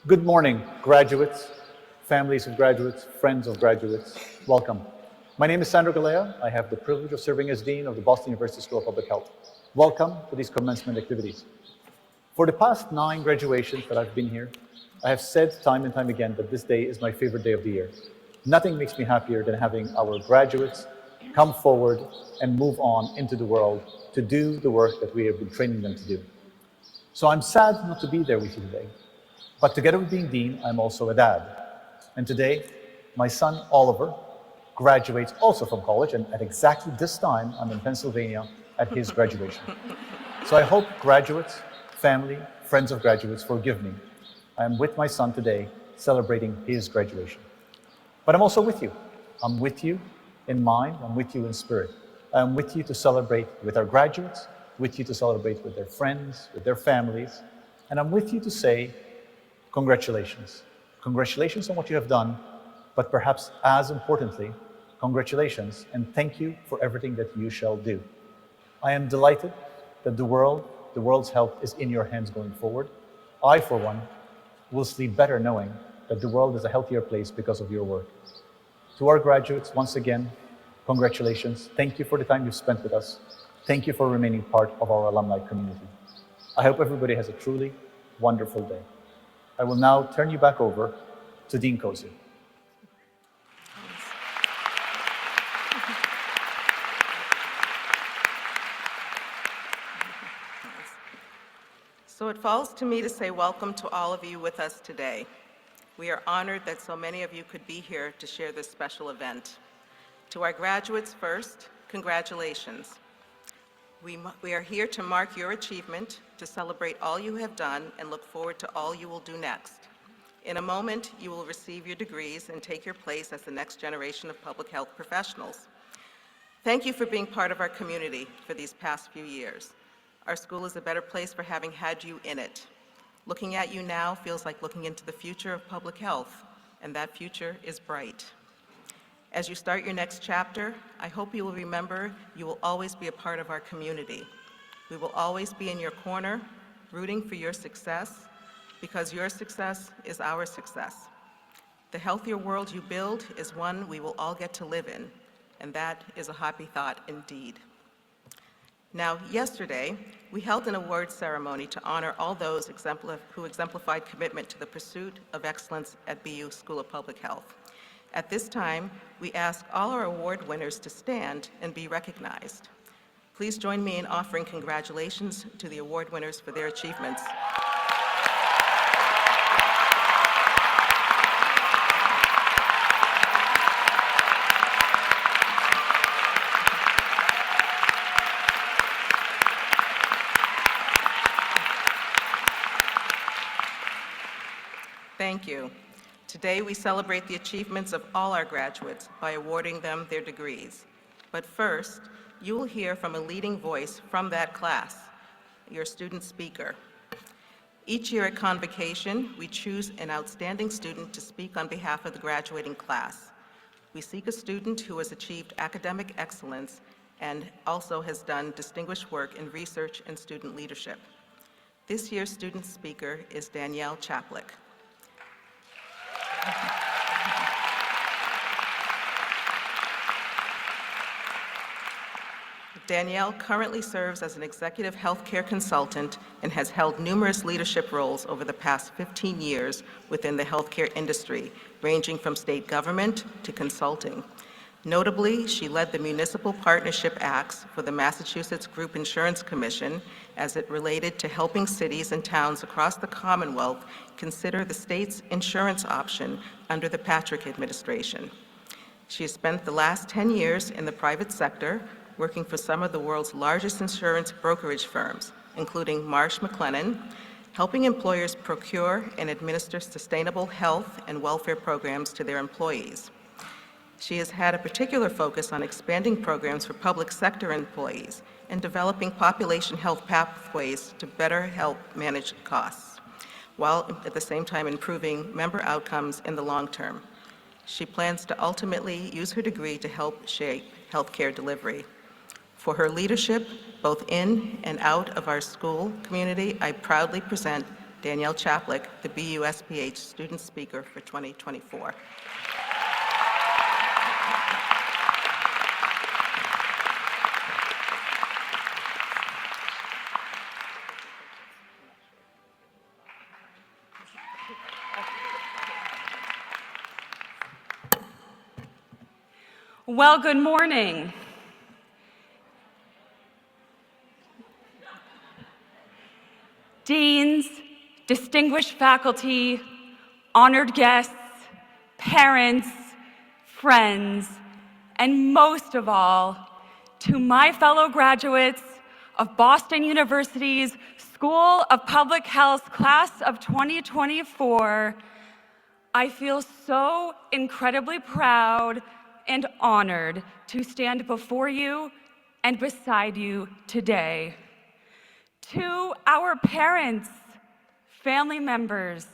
Good morning, graduates, families of graduates, friends of graduates. Welcome. My name is Sandro Galea. I have the privilege of serving as Dean of the Boston University School of Public Health. Welcome to these commencement activities. For the past 9 graduations that I've been here, I have said time and time again that this day is my favorite day of the year. Nothing makes me happier than having our graduates come forward and move on into the world to do the work that we have been training them to do. So I'm sad not to be there with you today. But together with being Dean, I'm also a dad. And today, my son Oliver graduates also from college, and at exactly this time, I'm in Pennsylvania at his graduation. So I hope graduates, family, friends of graduates forgive me. I am with my son today celebrating his graduation. But I'm also with you. I'm with you in mind, I'm with you in spirit. I'm with you to celebrate with our graduates, with you to celebrate with their friends, with their families, and I'm with you to say, congratulations. Congratulations on what you have done, but perhaps as importantly, congratulations and thank you for everything that you shall do. I am delighted that the world's health is in your hands going forward. I, for one, will sleep better knowing that the world is a healthier place because of your work. To our graduates, once again, congratulations. Thank you for the time you've spent with us. Thank you for remaining part of our alumni community. I hope everybody has a truly wonderful day. I will now turn you back over to Dean Cozy. So it falls to me to say welcome to all of you with us today. We are honored that so many of you could be here to share this special event. To our graduates first, congratulations. We are here to mark your achievement, to celebrate all you have done, and look forward to all you will do next. In a moment, you will receive your degrees and take your place as the next generation of public health professionals. Thank you for being part of our community for these past few years. Our school is a better place for having had you in it. Looking at you now feels like looking into the future of public health, and that future is bright. As you start your next chapter, I hope you will remember you will always be a part of our community. We will always be in your corner, rooting for your success, because your success is our success. The healthier world you build is one we will all get to live in, and that is a happy thought indeed. Now, yesterday, we held an awards ceremony to honor all those who exemplified commitment to the pursuit of excellence at BU School of Public Health. At this time, we ask all our award winners to stand and be recognized. Please join me in offering congratulations to the award winners for their achievements. Thank you. Today, we celebrate the achievements of all our graduates by awarding them their degrees. But first, you will hear from a leading voice from that class, your student speaker. Each year at Convocation, we choose an outstanding student to speak on behalf of the graduating class. We seek a student who has achieved academic excellence and also has done distinguished work in research and student leadership. This year's student speaker is Danielle Chaplick. Danielle currently serves as an executive healthcare consultant and has held numerous leadership roles over the past 15 years within the healthcare industry, ranging from state government to consulting. Notably, she led the Municipal Partnership Acts for the Massachusetts Group Insurance Commission as it related to helping cities and towns across the Commonwealth consider the state's insurance option under the Patrick administration. She has spent the last 10 years in the private sector, working for some of the world's largest insurance brokerage firms, including Marsh McLennan, helping employers procure and administer sustainable health and welfare programs to their employees. She has had a particular focus on expanding programs for public sector employees and developing population health pathways to better help manage costs, while at the same time improving member outcomes in the long term. She plans to ultimately use her degree to help shape healthcare delivery. For her leadership, both in and out of our school community, I proudly present Danielle Chaplick, the BUSPH Student Speaker for 2024. Well, good morning. Deans, distinguished faculty, honored guests, parents, friends, and most of all, to my fellow graduates of Boston University's School of Public Health Class of 2024, I feel so incredibly proud and honored to stand before you and beside you today. To our parents, family members,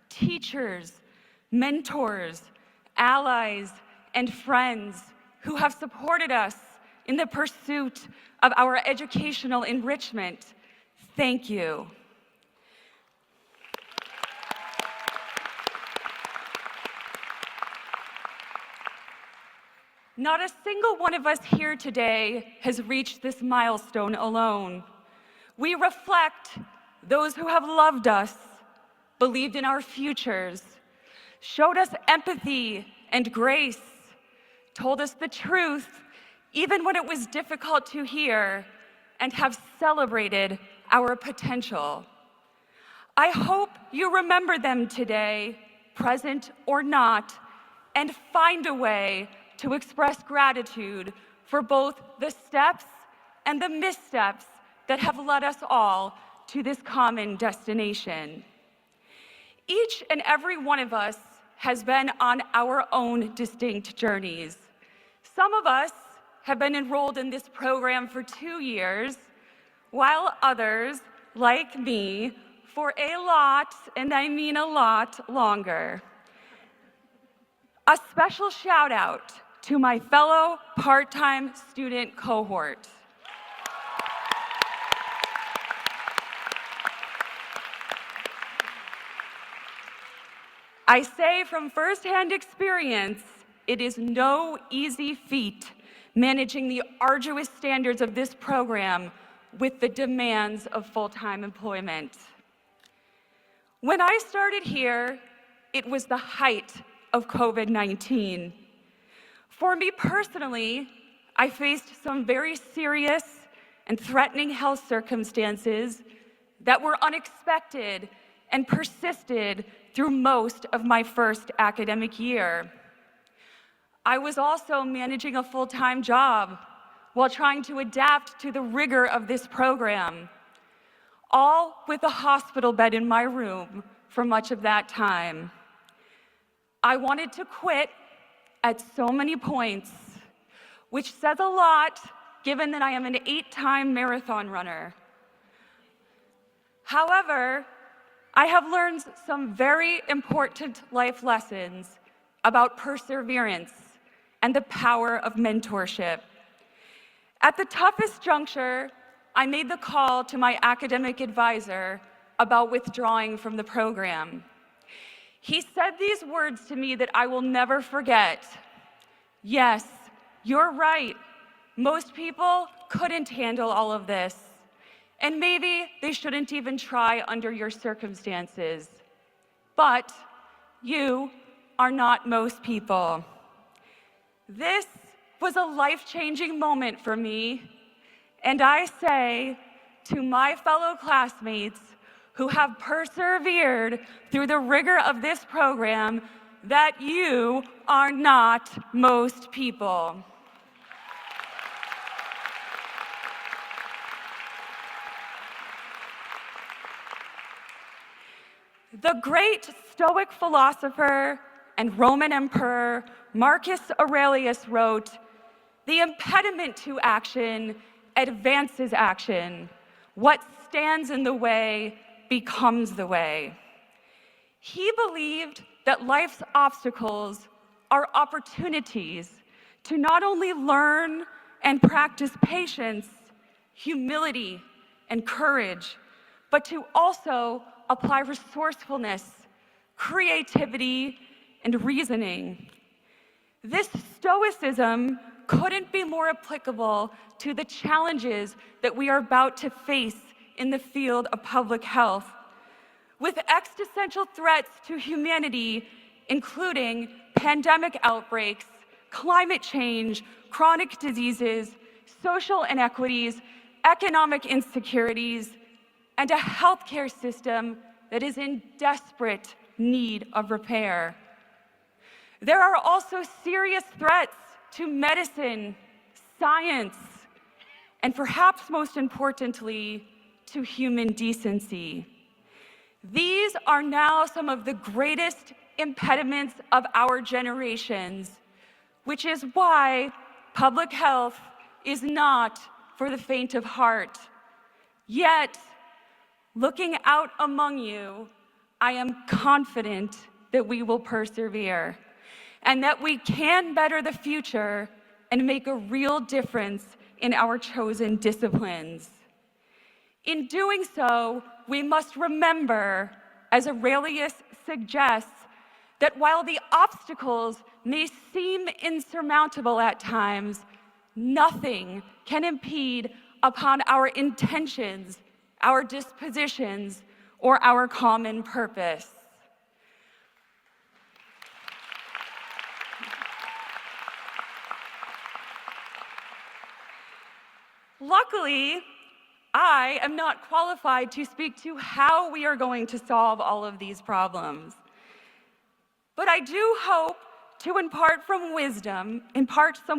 teachers, mentors, allies, and friends who have supported us in the pursuit of our educational enrichment, thank you. Not a single one of us here today has reached this milestone alone. We reflect those who have loved us, believed in our futures, showed us empathy and grace, told us the truth even when it was difficult to hear, and have celebrated our potential. I hope you remember them today, present or not, and find a way to express gratitude for both the steps and the missteps that have led us all to this common destination. Each and every one of us has been on our own distinct journeys. Some of us have been enrolled in this program for 2 years, while others, like me, for a lot, and I mean a lot, longer. A special shout out to my fellow part-time student cohort. I say from firsthand experience, it is no easy feat managing the arduous standards of this program with the demands of full-time employment. When I started here, it was the height of COVID-19. For me personally, I faced some very serious and threatening health circumstances that were unexpected and persisted through most of my first academic year. I was also managing a full-time job while trying to adapt to the rigor of this program, all with a hospital bed in my room for much of that time. I wanted to quit at so many points, which says a lot given that I am an 8-time marathon runner. However, I have learned some very important life lessons about perseverance and the power of mentorship. At the toughest juncture, I made the call to my academic advisor about withdrawing from the program. He said these words to me that I will never forget. Yes, you're right. Most people couldn't handle all of this, and maybe they shouldn't even try under your circumstances. But you are not most people. This was a life-changing moment for me, and I say to my fellow classmates who have persevered through the rigor of this program that you are not most people. The great Stoic philosopher and Roman emperor Marcus Aurelius wrote, "The impediment to action advances action. What stands in the way becomes the way." He believed that life's obstacles are opportunities to not only learn and practice patience, humility, and courage, but to also apply resourcefulness, creativity, and reasoning. This stoicism couldn't be more applicable to the challenges that we are about to face in the field of public health. With existential threats to humanity, including pandemic outbreaks, climate change, chronic diseases, social inequities, economic insecurities, and a healthcare system that is in desperate need of repair. There are also serious threats to medicine, science, and perhaps most importantly, to human decency. These are now some of the greatest impediments of our generations, which is why public health is not for the faint of heart. Yet, looking out among you, I am confident that we will persevere and that we can better the future and make a real difference in our chosen disciplines. In doing so, we must remember, as Aurelius suggests, that while the obstacles may seem insurmountable at times, nothing can impede upon our intentions, our dispositions, or our common purpose. Luckily, I am not qualified to speak to how we are going to solve all of these problems. But I do hope to impart some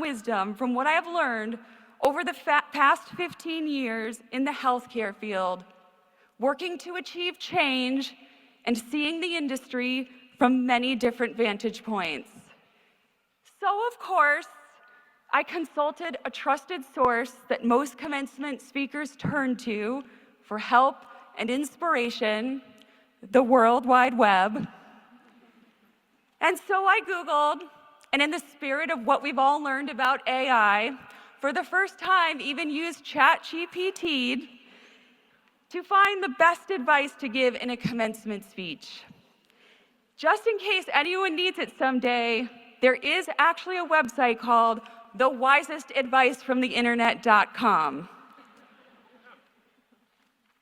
wisdom from what I have learned over the past 15 years in the healthcare field, working to achieve change and seeing the industry from many different vantage points. So, of course, I consulted a trusted source that most commencement speakers turn to for help and inspiration, the World Wide Web. And so I Googled, and in the spirit of what we've all learned about AI, for the first time even used ChatGPT to find the best advice to give in a commencement speech. Just in case anyone needs it someday, there is actually a website called thewisestadvicefromtheinternet.com.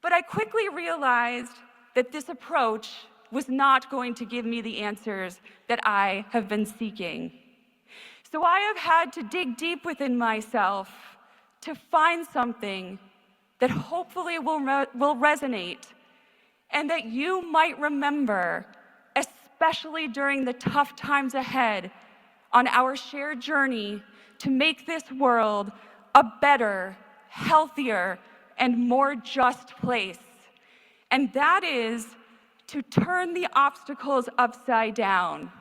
But I quickly realized that this approach was not going to give me the answers that I have been seeking. So I have had to dig deep within myself to find something that hopefully will resonate and that you might remember, especially during the tough times ahead on our shared journey to make this world a better, healthier, and more just place. And that is to turn the obstacles upside down.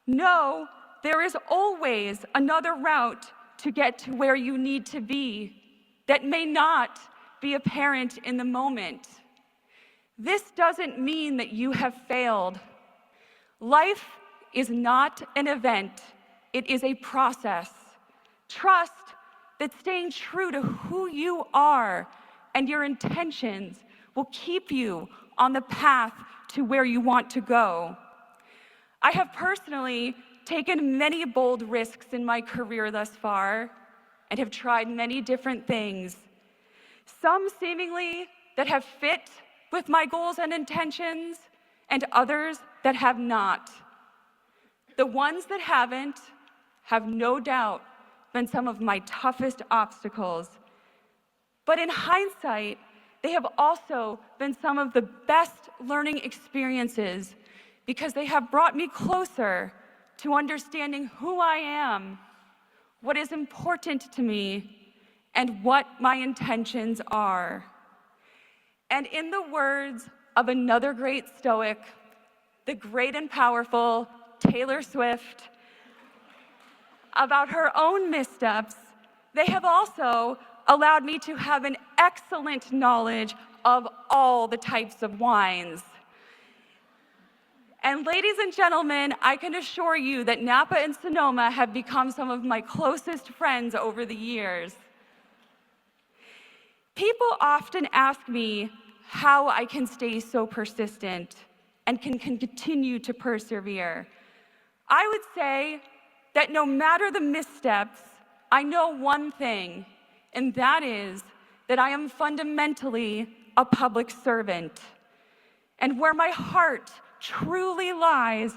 No, there is always another route to get to where you need to be that may not be apparent in the moment. This doesn't mean that you have failed. Life is not an event, it is a process. Trust that staying true to who you are and your intentions will keep you on the path to where you want to go. I have personally taken many bold risks in my career thus far and have tried many different things, some seemingly that have fit with my goals and intentions, and others that have not. The ones that haven't have no doubt been some of my toughest obstacles. But in hindsight, they have also been some of the best learning experiences because they have brought me closer to understanding who I am, what is important to me, and what my intentions are. And in the words of another great Stoic, the great and powerful Taylor Swift, about her own missteps, they have also allowed me to have an excellent knowledge of all the types of wines. And ladies and gentlemen, I can assure you that Napa and Sonoma have become some of my closest friends over the years. People often ask me how I can stay so persistent and can continue to persevere. I would say that no matter the missteps, I know one thing, and that is that I am fundamentally a public servant. And where my heart truly lies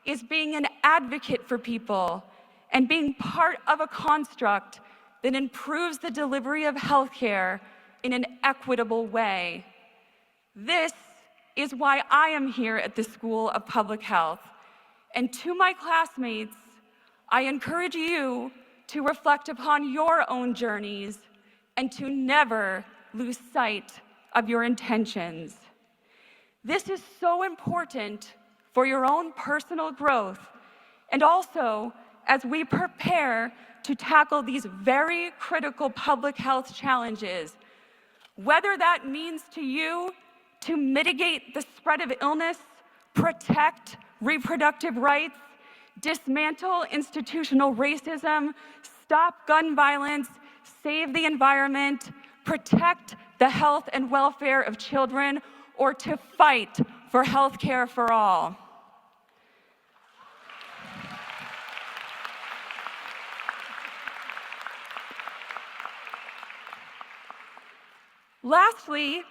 is being an advocate for people and being part of a construct that improves the delivery of healthcare in an equitable way. This is why I am here at the School of Public Health. And to my classmates, I encourage you to reflect upon your own journeys and to never lose sight of your intentions. This is so important for your own personal growth and also as we prepare to tackle these very critical public health challenges, whether that means to you to mitigate the spread of illness, protect reproductive rights, dismantle institutional racism, stop gun violence, save the environment, protect the health and welfare of children, or to fight for health care for all. Lastly,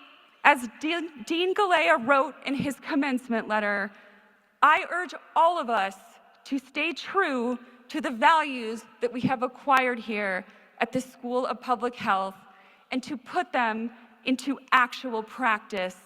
as Dean Galea wrote in his commencement letter, I urge all of us to stay true to the values that we have acquired here at the School of Public Health and to put them into actual practice.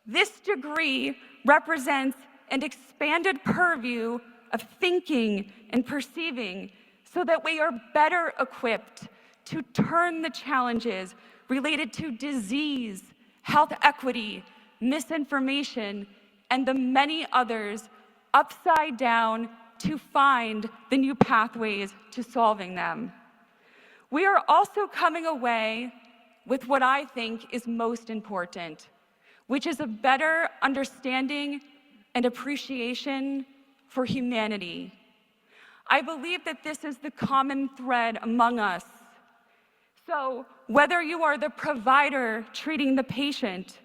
This degree represents an expanded purview of thinking and perceiving so that we are better equipped to turn the challenges related to disease, health equity, misinformation, and the many others upside down to find the new pathways to solving them. We are also coming away with what I think is most important, which is a better understanding and appreciation for humanity. I believe that this is the common thread among us. So whether you are the provider treating the patient,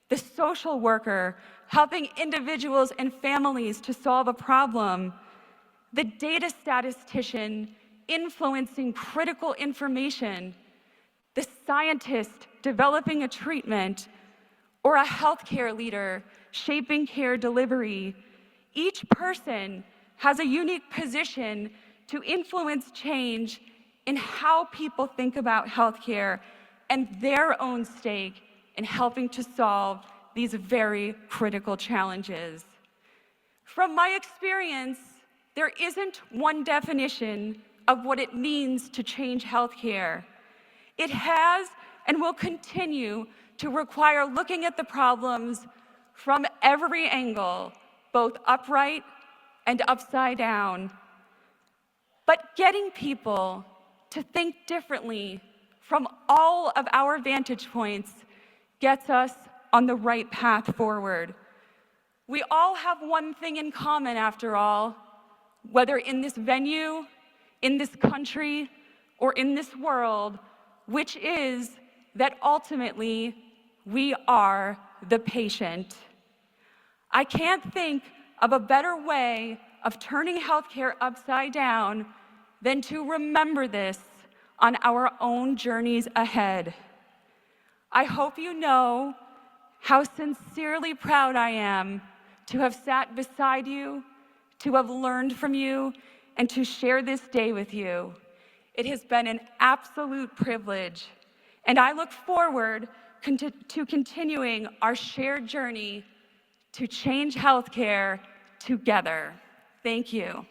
the social worker helping individuals and families to solve a problem, the data statistician influencing critical information, the scientist developing a treatment, or a healthcare leader shaping care delivery, each person has a unique position to influence change in how people think about healthcare and their own stake in helping to solve these very critical challenges. From my experience, there isn't one definition of what it means to change healthcare. It has and will continue to require looking at the problems from every angle, both upright and upside down. But getting people to think differently from all of our vantage points gets us on the right path forward. We all have one thing in common, after all, whether in this venue, in this country, or in this world, which is that ultimately we are the patient. I can't think of a better way of turning healthcare upside down than to remember this on our own journeys ahead. I hope you know how sincerely proud I am to have sat beside you, to have learned from you, and to share this day with you. It has been an absolute privilege, and I look forward to continuing our shared journey to change healthcare together. Thank you.